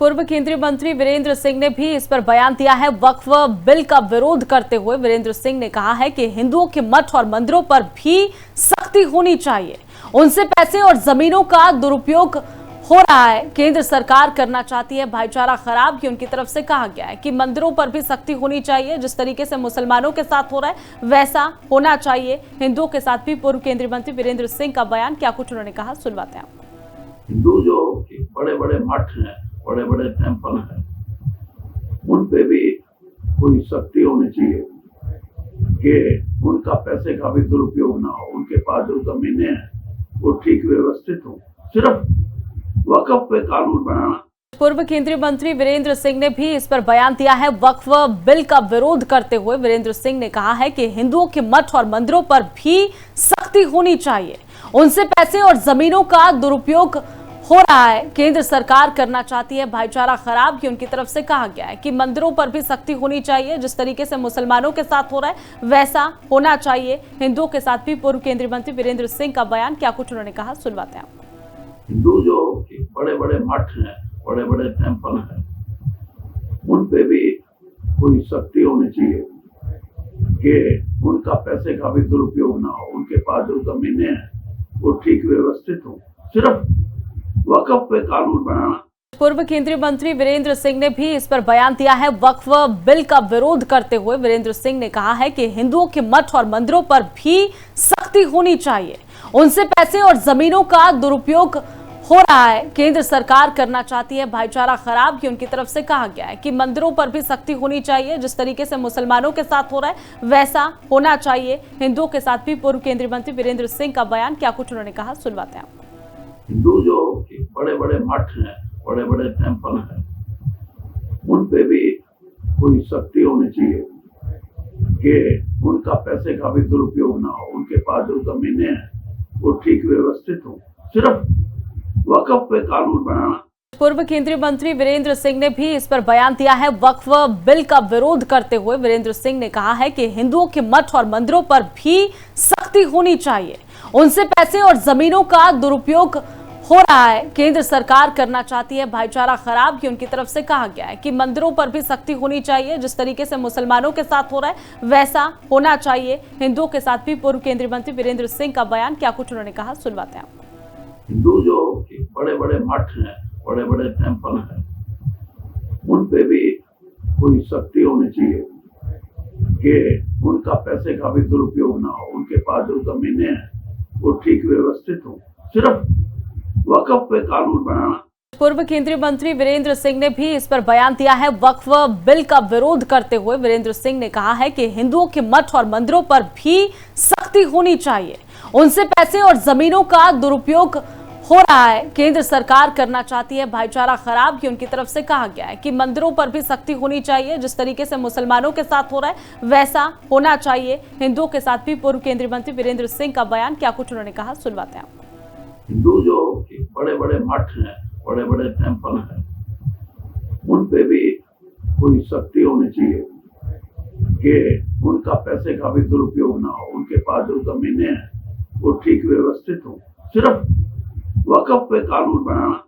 पूर्व केंद्रीय मंत्री वीरेंद्र सिंह ने भी इस पर बयान दिया है। वक्फ बिल का विरोध करते हुए वीरेंद्र सिंह ने कहा है कि हिंदुओं के मठ और मंदिरों पर भी सख्ती होनी चाहिए। उनसे पैसे और जमीनों का दुरुपयोग हो रहा है। केंद्र सरकार करना चाहती है भाईचारा खराब। की उनकी तरफ से कहा गया है कि मंदिरों पर भी सख्ती होनी चाहिए। जिस तरीके से मुसलमानों के साथ हो रहा है वैसा होना चाहिए हिंदुओं के साथ भी। पूर्व केंद्रीय मंत्री वीरेंद्र सिंह का बयान, क्या कुछ उन्होंने कहा, सुनवाते हैं। हिंदू जो बड़े बड़े मठ हैं, बड़े बड़े टेम्पल हैं, उन पे भी कोई सख्ती होनी चाहिए कि उनका पैसे का भी दुरुपयोग ना हो। उनके पास जो जमीनें हैं वो ठीक व्यवस्थित हो। सिर्फ वक्फ पे कानून बनाना। पूर्व केंद्रीय मंत्री वीरेंद्र सिंह ने भी इस पर बयान दिया है। वक्फ बिल का विरोध करते हुए वीरेंद्र सिंह ने कहा है कि हिंदुओं के मठ और मंदिरों पर भी सख्ती होनी चाहिए। उनसे पैसे और जमीनों का दुरुपयोग हो रहा है। केंद्र सरकार करना चाहती है भाईचारा खराब। की उनकी तरफ से कहा गया है कि मंदिरों पर भी सख्ती होनी चाहिए। जिस तरीके से मुसलमानों के साथ हो रहा है वैसा होना चाहिए हिंदुओं के साथ भी। पूर्व केंद्रीय मंत्री वीरेंद्र सिंह का बयान, क्या कुछ उन्होंने कहा, सुनवाते हैं। हिंदू जो बड़े बड़े मठ हैं, बड़े बड़े टेम्पल हैं, उन पे भी कोई सख्ती होनी चाहिए कि उनका पैसे का भी दुरुपयोग ना हो। उनके पास जो जमीनें हैं वो ठीक व्यवस्थित हो। सिर्फ वक्फ पे कानून बनाना। पूर्व केंद्रीय मंत्री वीरेंद्र सिंह ने भी इस पर बयान दिया है। वक्फ बिल का विरोध करते हुए वीरेंद्र सिंह ने कहा है कि हिंदुओं के मठ और मंदिरों पर भी सख्ती होनी चाहिए। उनसे पैसे और जमीनों का दुरुपयोग हो रहा है। केंद्र सरकार करना चाहती है भाईचारा खराब। की उनकी तरफ से कहा गया है कि मंदिरों पर भी सख्ती होनी चाहिए। जिस तरीके से मुसलमानों के साथ हो रहा है वैसा होना चाहिए हिंदुओं के साथ भी। पूर्व केंद्रीय मंत्री वीरेंद्र सिंह का बयान, क्या कुछ उन्होंने कहा, सुनवाते हैं। हिंदू जो बड़े बड़े मठ हैं, बड़े बड़े टेम्पल हैं, उन पे भी कोई सख्ती होनी चाहिए कि उनका पैसे का भी दुरुपयोग ना हो। उनके पास जो जमीनें हैं वो ठीक व्यवस्थित हो। सिर्फ वक्फ पे कानून बनाना। पूर्व केंद्रीय मंत्री वीरेंद्र सिंह ने भी इस पर बयान दिया है। वक्फ बिल का विरोध करते हुए वीरेंद्र सिंह ने कहा है कि हिंदुओं के मठ और मंदिरों पर भी सख्ती होनी चाहिए। उनसे पैसे और जमीनों का दुरुपयोग हो रहा है। केंद्र सरकार करना चाहती है भाईचारा खराब। की उनकी तरफ से कहा गया है कि मंदिरों पर भी सख्ती होनी चाहिए। जिस तरीके से मुसलमानों के साथ हो रहा है वैसा होना चाहिए हिंदुओं के साथ भी। पूर्व केंद्रीय मंत्री वीरेंद्र सिंह का बयान, क्या कुछ उन्होंने कहा, सुनवाते हैं। हिंदू जो बड़े बड़े मठ हैं, बड़े बड़े टेम्पल हैं, उन पे भी कोई सख्ती होनी चाहिए कि उनका पैसे का भी दुरुपयोग ना हो। उनके पास जो जमीनें हैं वो ठीक व्यवस्थित हो। सिर्फ वक्फ पे कानून बनाना। पूर्व केंद्रीय मंत्री वीरेंद्र सिंह ने भी इस पर बयान दिया है। वक्फ बिल का विरोध करते हुए वीरेंद्र सिंह ने कहा है कि हिंदुओं के मठ और मंदिरों पर भी सख्ती होनी चाहिए। उनसे पैसे और जमीनों का दुरुपयोग हो रहा है। केंद्र सरकार करना चाहती है भाईचारा खराब। की उनकी तरफ से कहा गया है कि मंदिरों पर भी सख्ती होनी चाहिए। जिस तरीके से मुसलमानों के साथ हो रहा है वैसा होना चाहिए हिंदुओं के साथ भी। पूर्व केंद्रीय मंत्री वीरेंद्र सिंह का बयान, क्या कुछ उन्होंने कहा, सुनवाते हैं। हिंदू जो बड़े बड़े मठ हैं, बड़े बड़े टेम्पल हैं, उन पे भी कोई सख्ती होनी चाहिए कि उनका पैसे का भी दुरुपयोग ना हो। उनके पास जो जमीनें हैं वो ठीक व्यवस्थित हो। सिर्फ वक्फ पे कानून बनाना।